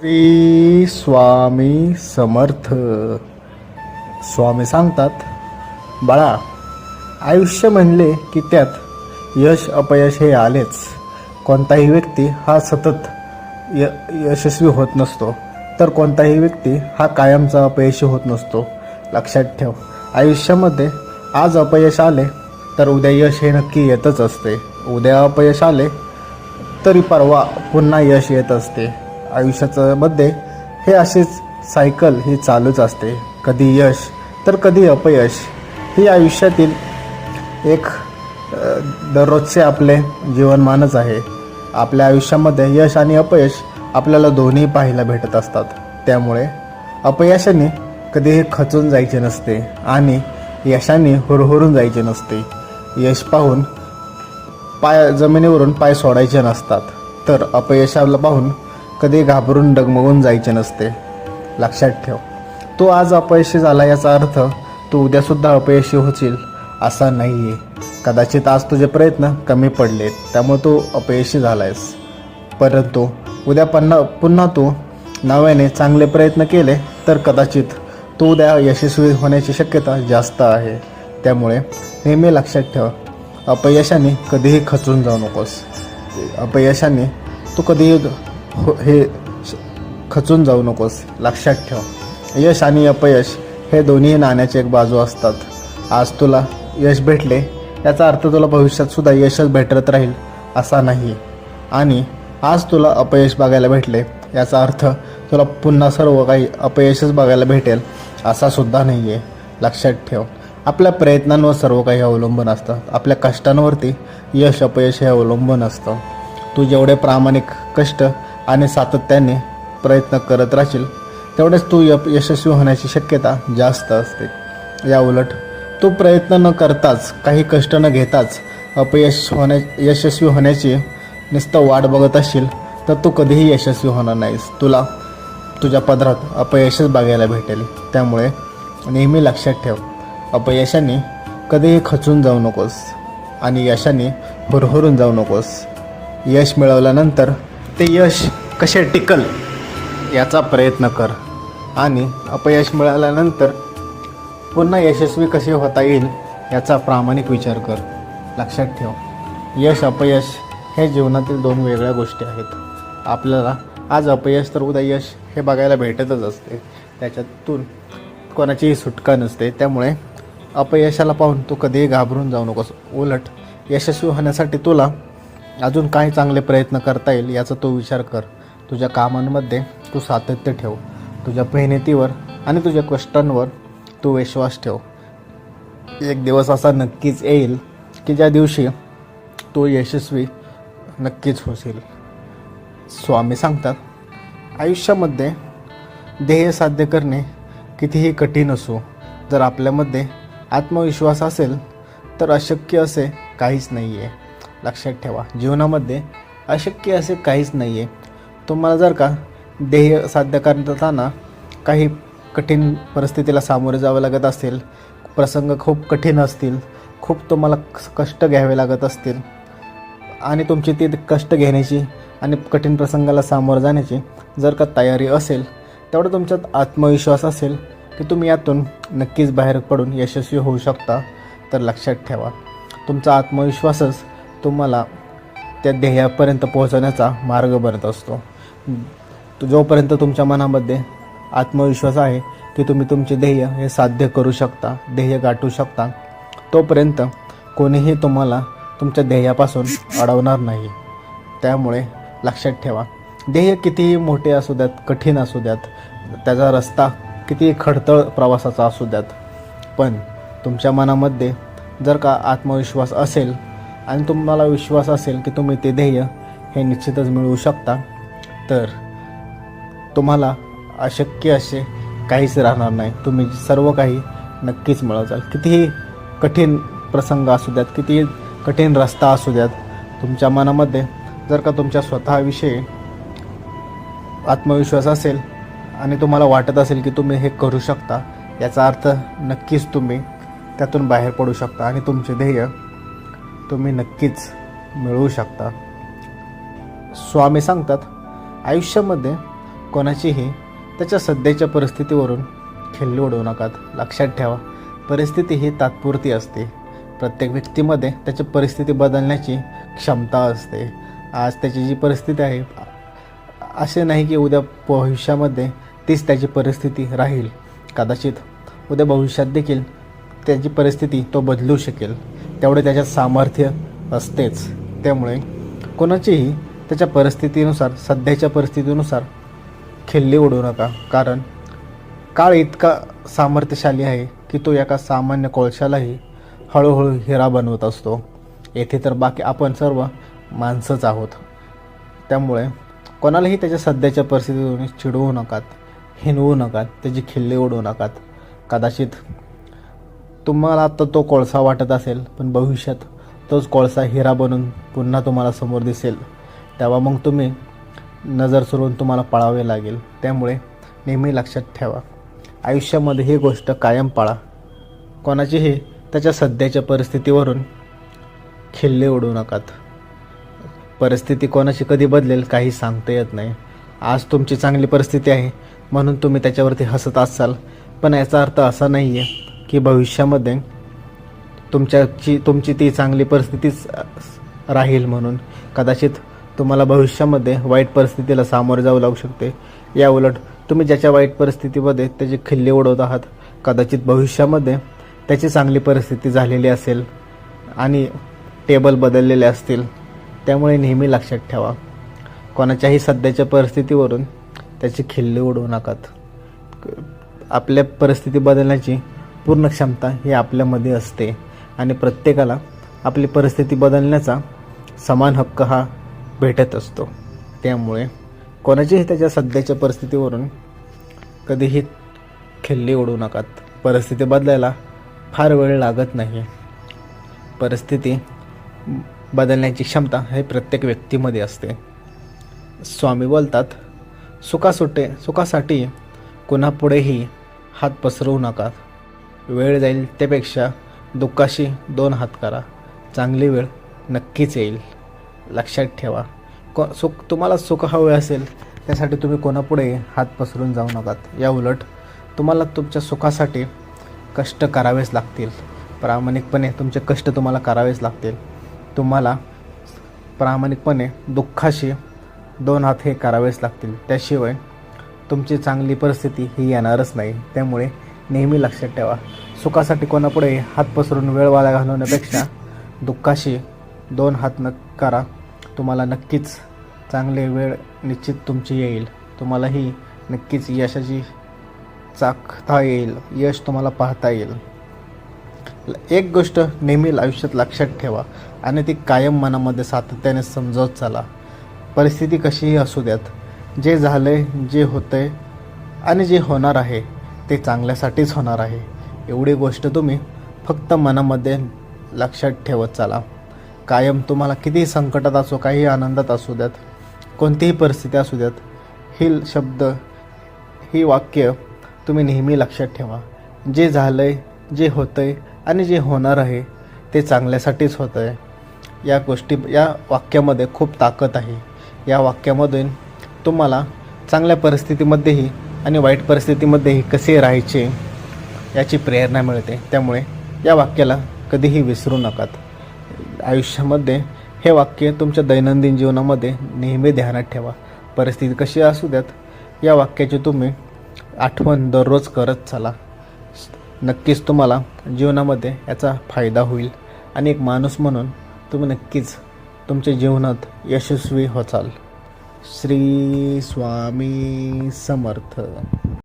श्री स्वामी समर्थ. स्वामी सांगतात, बाळा, आयुष्य म्हणले की त्यात यश अपयश हे आलेच. कोणताही व्यक्ती हा सतत यशस्वी होत नसतो, तर कोणताही व्यक्ती हा कायमचा अपयशी होत नसतो. लक्षात ठेव, आयुष्यामध्ये आज अपयश आले तर उद्या यश हे नक्की येतच असते. उद्या अपयश आले तरी परवा पुन्हा यश येत असते. आयुष्याचं मध्ये हे असेच सायकल ही चालूच असते. कधी यश तर कधी अपयश ही आयुष्यातील एक दररोजचे आपले जीवनमानच आहे. आपल्या आयुष्यामध्ये यश आणि अपयश आपल्याला दोन्ही पाहायला भेटत असतात. त्यामुळे अपयशाने कधीही खचून जायचे नसते आणि यशाने हुरहुरून जायचे नसते. यश पाहून जमिनीवरून पाय सोडायचे नसतात, तर अपयशाला पाहून कधी घाबरून डगमगून जायचे नसते. लक्षात ठेव, तू आज अपयशी झाला याचा अर्थ तू उद्यासुद्धा अपयशी होशील असा नाही आहे. कदाचित आज तुझे प्रयत्न कमी पडलेत त्यामुळे तू अपयशी झाला आहेस, परंतु उद्या पुन्हा तू नव्याने चांगले प्रयत्न केले तर कदाचित तू उद्या यशस्वी होण्याची शक्यता जास्त आहे. त्यामुळे नेहमी लक्षात ठेव, अपयशाने कधीही खचून जाऊ नकोस. अपयशाने तू कधीही खचून जाऊ नकोस. लक्षात ठेव, यश आणि अपयश हे दोन्ही नाण्याचे एक बाजू असतात. आज तुला यश भेटले याचा अर्थ तुला भविष्यातसुद्धा यशच भेटत राहील असा नाही, आणि आज तुला अपयश बघायला भेटले याचा अर्थ तुला पुन्हा सर्व काही अपयशच बघायला भेटेल असा सुद्धा नाही आहे. लक्षात ठेव, आपल्या प्रयत्नांवर सर्व काही अवलंबून असतं. आपल्या कष्टांवरती यश अपयश हे अवलंबून असतं. तू जेवढे प्रामाणिक कष्ट आणि सातत्याने प्रयत्न करत राहशील तेवढेच तू यशस्वी होण्याची शक्यता जास्त असते. या उलट तू प्रयत्न न करताच, काही कष्ट न घेताच यशस्वी होण्याची नुसतं वाट बघत असशील तर तू कधीही यशस्वी होणार नाहीस. तुला तुझ्या पदरात अपयशच बघायला भेटेल. त्यामुळे नेहमी लक्षात ठेव, अपयशाने कधीही खचून जाऊ नकोस आणि यशाने हुरहुरून जाऊ नकोस. यश मिळवल्यानंतर ते यश कसे टिकल याचा प्रयत्न कर, आणि अपयश मिळाल्यानंतर पुन्हा यशस्वी कसे होता येईल याचा प्रामाणिक विचार कर. लक्षात ठेव, यश अपयश हे जीवनातील दोन वेगळ्या गोष्टी आहेत. आपल्याला आज अपयश तर उद्या यश हे बघायला भेटतच असते. त्याच्यातून कोणाचीही सुटका नसते. त्यामुळे अपयशाला पाहून तू कधीही घाबरून जाऊ नकोस. उलट यशस्वी होण्यासाठी तुला अजून काय चांगले प्रयत्न करता येईल याचा तो विचार कर. तुझ्या कामांमध्ये तू सातत्य ठेव. तुझ्या मेहनतीवर आणि तुझ्या कष्टांवर तू विश्वास ठेव. एक दिवस असा नक्कीच येईल की ज्या दिवशी तू यशस्वी नक्कीच होशील. स्वामी सांगतात, आयुष्यामध्ये ध्येय साध्य करणे कितीही कठीण असो, जर आपल्यामध्ये आत्मविश्वास असेल तर अशक्य असे काहीच नाही आहे. लक्षात ठेवा, जीवनामध्ये अशक्य असे काहीच नाही आहे. तुम्हाला जर का ध्येय साध्य करताना काही कठीण परिस्थितीला सामोरे जावं लागत असेल, प्रसंग खूप कठीण असतील, खूप तुम्हाला कष्ट घ्यावे लागत असतील, आणि तुमची ती कष्ट घेण्याची आणि कठीण प्रसंगाला सामोरं जाण्याची जर का तयारी असेल, तेवढं तुमच्यात आत्मविश्वास असेल की तुम्ही यातून नक्कीच बाहेर पडून यशस्वी होऊ शकता, तर लक्षात ठेवा, तुमचा आत्मविश्वासच तुम्हाला त्या ध्येयापर्यंत पोहोचवण्याचा मार्ग बनत असतो. जोपर्यंत तुमच्या मनामध्ये आत्मविश्वास आहे की तुम्ही तुमचे ध्येय हे साध्य करू शकता, ध्येय गाठू शकता, तोपर्यंत कोणीही तुम्हाला तुमच्या ध्येयापासून अडवणार नाही. त्यामुळे लक्षात ठेवा, ध्येय कितीही मोठे असू द्यात, कठीण असू द्यात, त्याचा रस्ता कितीही खडतळ प्रवासाचा असू द्यात, पण तुमच्या मनामध्ये जर का आत्मविश्वास असेल आणि तुम्हाला विश्वास असेल की तुम्ही ते ध्येय हे निश्चितच मिळवू शकता, तर तुम्हाला अशक्य असे काहीच राहणार नाही. तुम्ही सर्व काही नक्कीच मिळवताल. कितीही कठीण प्रसंग असू द्यात, कितीही कठीण रस्ता असू द्यात, तुमच्या मनामध्ये जर का तुमच्या स्वतःविषयी आत्मविश्वास असेल आणि तुम्हाला वाटत असेल की तुम्ही हे करू शकता, याचा अर्थ नक्कीच तुम्ही त्यातून बाहेर पडू शकता आणि तुमचे ध्येय तुम्ही नक्कीच मिळवू शकता. स्वामी सांगतात, आयुष्यामध्ये कोणाचीही त्याच्या सध्याच्या परिस्थितीवरून खिल्ली उडवू नका. लक्षात ठेवा, परिस्थिती ही तात्पुरती असते. प्रत्येक व्यक्तीमध्ये त्याची परिस्थिती बदलण्याची क्षमता असते. आज त्याची जी परिस्थिती आहे, असे नाही की उद्या भविष्यामध्ये तीच त्याची परिस्थिती राहील. कदाचित उद्या भविष्यात देखील त्याची परिस्थिती तो बदलू शकेल. तेवढे त्याच्यात सामर्थ्य असतेच. त्यामुळे कोणाचीही त्याच्या परिस्थितीनुसार, सध्याच्या परिस्थितीनुसार खिल्ली उडवू नका. कारण काळ इतका सामर्थ्यशाली आहे की तो एका सामान्य कोळशालाही हळूहळू हिरा बनवत असतो. येथे तर बाकी आपण सर्व माणसंच आहोत. त्यामुळे कोणालाही त्याच्या सध्याच्या परिस्थितीवरून चिडवू नकात, हिणवू नकात, त्याची खिल्ली उडवू नकात. कदाचित तुम्हाला आता तो कोळसा वाटत असेल, पण भविष्यात तोच कोळसा हिरा बनून पुन्हा तुम्हाला समोर दिसेल. तेव्हा मग तुम्ही नजर सोडून तुम्हाला पळावे लागेल. त्यामुळे नेहमी लक्षात ठेवा, आयुष्यामध्ये ही गोष्ट कायम पाळा. कोणाचीही त्याच्या सध्याच्या परिस्थितीवरून खिल्ली उडवू नकात. परिस्थिती कोणाची कधी बदलेल काही सांगता येत नाही. आज तुमची चांगली परिस्थिती आहे म्हणून तुम्ही त्याच्यावरती हसत असाल, पण याचा अर्थ असा नाही आहे की भविष्यामध्ये तुमची ती चांगली परिस्थितीच राहील म्हणून. कदाचित तुम्हाला भविष्यामध्ये वाईट परिस्थितीला सामोरे जावं लागू शकते. या उलट तुम्ही ज्याच्या वाईट परिस्थितीमध्ये त्याची खिल्ली उडवत आहात, कदाचित भविष्यामध्ये त्याची चांगली परिस्थिती झालेली असेल आणि टेबल बदललेले असतील. त्यामुळे नेहमी लक्षात ठेवा, कोणाच्याही सध्याच्या परिस्थितीवरून त्याची खिल्ली उडवू नकात. आपल्या परिस्थिती बदलण्याची पूर्ण क्षमता ही आपल्यामध्ये असते आणि प्रत्येकाला आपली परिस्थिती बदलण्याचा समान हक्क हा भेटत असतो. त्यामुळे कोणाचीही त्याच्या सध्याच्या परिस्थितीवरून कधीही खिल्ली उडवू नकात. परिस्थिती बदलायला फार वेळ लागत नाही. परिस्थिती बदलण्याची क्षमता हे प्रत्येक व्यक्तीमध्ये असते. स्वामी बोलतात, सुखासाठी कुणापुढेही हात पसरवू नका. वेळ जाईल त्यापेक्षा दुःखाशी 2 हात करा. चांगली वेळ नक्कीच येईल. लक्षात ठेवा, तुम्हाला सुख हवे असेल त्यासाठी तुम्ही कोणापुढे हात पसरून जाऊ नकात. या उलट तुम्हाला तुमच्या सुखासाठी कष्ट करावेच लागतील. प्रामाणिकपणे तुमचे कष्ट तुम्हाला करावेच लागतील. तुम्हाला प्रामाणिकपणे दुःखाशी 2 हात हे करावेच लागतील. त्याशिवाय तुमची चांगली परिस्थिती ही येणारच नाही. त्यामुळे नेहमी लक्षात ठेवा, सुखासाठी कोणापुढे हात पसरून वेळ वाया घालवण्यापेक्षा दुःखाशी 2 हात करा. तुम्हाला नक्कीच चांगले वेळ निश्चित तुमची येईल. तुम्हालाही नक्कीच यशाची चाखता येईल. यश तुम्हाला पाहता येईल. एक गोष्ट नेहमी आयुष्यात लक्षात ठेवा आणि ती कायम मनामध्ये सातत्याने समजवत चला. परिस्थिती कशीही असू द्यात, जे झालंय, जे होतंय आणि जे होणार आहे ते चांगल्यासाठीच होणार आहे. एवढी गोष्ट तुम्ही फक्त मनामध्ये लक्षात ठेवत चला. कायम तुम्हाला कितीही संकटात असो, काही आनंदात असू द्यात, कोणतीही परिस्थिती असू द्यात, ही शब्द, ही वाक्य तुम्ही नेहमी लक्षात ठेवा. जे झालंय, जे होतंय आणि जे होणार आहे ते चांगल्यासाठीच होतं आहे. या वाक्यामध्ये खूप ताकद आहे. या वाक्यामधून तुम्हाला चांगल्या परिस्थितीमध्येही आणि वाईट परिस्थितीमध्येही कसे राहायचे याची प्रेरणा मिळते. त्यामुळे या वाक्याला कधीही विसरू नकात. आयुष्यामध्ये हे वाक्य तुमच्या दैनंदिन जीवनामध्ये नेहमी ध्यानात ठेवा. परिस्थिती कशी असू द्यात, या वाक्याची तुम्ही आठवण दररोज करत चला. नक्कीच तुम्हाला जीवनामध्ये याचा फायदा होईल आणि एक माणूस म्हणून तुम्ही नक्कीच तुमच्या जीवनात यशस्वी होचाल. श्री स्वामी समर्थ.